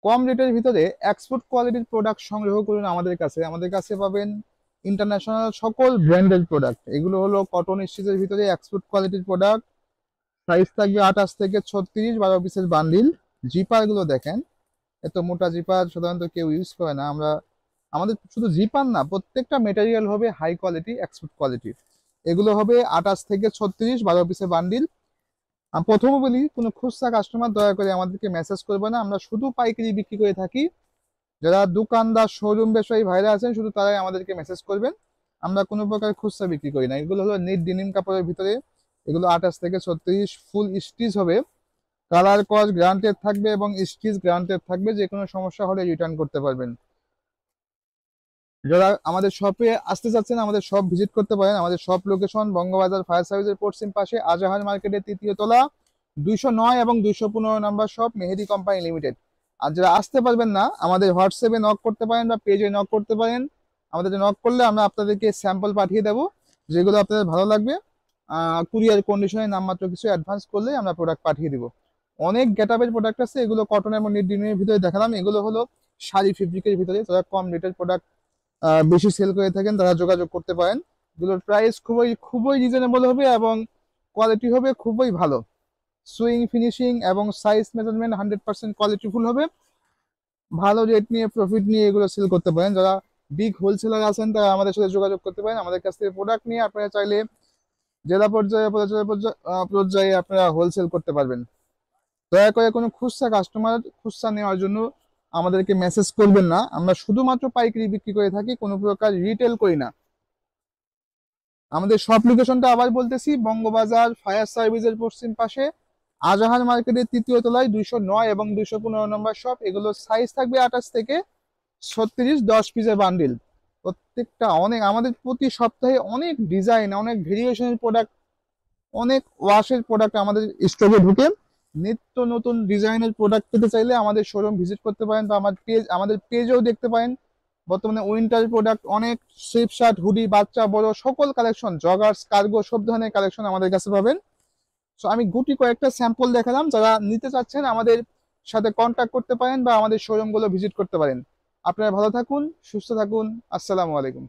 কম রেটের ভিতরে এক্সপোর্ট কোয়ালিটির প্রোডাক্ট সংগ্রহ করুন আমাদের কাছে পাবেন ইন্টারন্যাশনাল সকল ব্র্যান্ডের প্রোডাক্ট। এগুলো হলো কটন স্টিচের ভিতরে এক্সপোর্ট কোয়ালিটির প্রোডাক্ট। সাইজ থাকবে 28 থেকে 36, 12 পিসের বান্ডিল। জিপার গুলো দেখেন, এত মোটা জিপার সাধারণত কেউ ইউজ করে না। আমাদের শুধু জিপার না, প্রত্যেকটা মেটেরিয়াল হবে হাই কোয়ালিটি, এক্সপোর্ট কোয়ালিটির। এগুলো হবে 28 থেকে 36, 12 পিসের বান্ডিল। আমি প্রথমে বলি, কোনো খুচরা কাস্টমার দয়া করে আমাদেরকে মেসেজ করবে না, আমরা শুধু পাইকারি বিক্রি করে থাকি। যারা দোকানদার শোরুম ব্যবসায়ী ভাইরা আছেন শুধু তারাই আমাদেরকে মেসেজ করবেন। আমরা কোনো প্রকার খুচরা বিক্রি করি না। এগুলো হলো নেট ডেনিম কাপড়ের ভিতরে। এগুলো 28 থেকে 36, ফুল স্টিচ হবে। কালার কস গ্যারান্টেড থাকবে এবং স্টিচ গ্যারান্টেড থাকবে, যে কোনো সমস্যা হলে রিটার্ন করতে পারবেন। যারা আমাদের শপে আসতে চাচ্ছেন আমাদের শপ ভিজিট করতে পারেন। আমাদের শপ লোকেশন বঙ্গবাজার ফায়ার সার্ভিসের পশ্চিম পাশে, আজাহার মার্কেটের 3য় তলা, 209 এবং 215 নম্বর শপ, মেহেদি কোম্পানি লিমিটেড। আর যারা আসতে পারবেন না, আমাদের হোয়াটসঅ্যাপে নক করতে পারেন বা পেজে নক করতে পারেন। আমাদের নক করলে আমরা আপনাদেরকে স্যাম্পল পাঠিয়ে দেবো, যেগুলো আপনাদের ভালো লাগবে। কুরিয়ার কন্ডিশনে নামমাত্র কিছু অ্যাডভান্স করলে আমরা প্রোডাক্ট পাঠিয়ে দিব। অনেক গেটআপের প্রোডাক্ট আছে, এগুলো কটন এবং নিট ডিমের ভিতরে দেখালাম। এগুলো হলো শাড়ি ফেব্রিকের ভিতরে। যারা কম রেটের প্রোডাক্ট বেশি সেল করে থাকেন তারা যোগাযোগ করতে পারেন। এগুলোর প্রাইস খুবই খুবই রিজনেবল হবে এবং কোয়ালিটি হবে খুবই ভালো। সুইং ফিনিশিং এবং সাইজ মেজারমেন্ট 100% কোয়ালিটিফুল হবে। ভালো রেট নিয়ে প্রফিট নিয়ে এগুলো সেল করতে পারেন। যারা বিগ হোলসেলার আছেন তারা আমাদের সাথে যোগাযোগ করতে পারেন। আমাদের কাছ থেকে প্রোডাক্ট নিয়ে আপনারা চাইলে জেলা পর্যায়ে, পর্যায়ে আপনারা হোলসেল করতে পারবেন। দয়া করে কোনো খুচরা কাস্টমার খুচরা নেওয়ার জন্য আমাদেরকে মেসেজ করবেন না। আমরা শুধুমাত্র পাইকারি বিক্রি করে থাকি, কোনো প্রকার রিটেল করি না। আমাদের শপ লোকেশনটা আবার বলতেছি, বঙ্গবাজার ফায়ার সার্ভিসের পশ্চিম পাশে, আজাহার মার্কেটের 3য় তলায়, 209 এবং 215 নম্বর শপ। এগুলো সাইজ থাকবে 28 থেকে 36, 10 পিসের বান্ডিল। প্রত্যেকটা অনেক, আমাদের প্রতি সপ্তাহে অনেক ডিজাইন, অনেক ভেরিয়েশনের প্রোডাক্ট, অনেক ওয়াশের প্রোডাক্ট আমাদের স্টকে ঢুকে। নিত্য নতুন ডিজাইনের প্রোডাক্ট পেতে চাইলে আমাদের শোরুম ভিজিট করতে পারেন বা আমাদের পেজেও দেখতে পারেন। বর্তমানে উইন্টার প্রোডাক্ট অনেক, স্লিপ শার্ট, হুডি, বাচ্চা বড় সকল কালেকশন, জগার্স, কার্গো, সব ধরনের কালেকশন আমাদের কাছে পাবেন। সো আমি গুটি কয়েকটা স্যাম্পল দেখালাম। যারা নিতে চাচ্ছেন আমাদের সাথে কন্ট্যাক্ট করতে পারেন বা আমাদের শোরুমগুলো ভিজিট করতে পারেন। আপনারা ভালো থাকুন, সুস্থ থাকুন। আসসালামু আলাইকুম।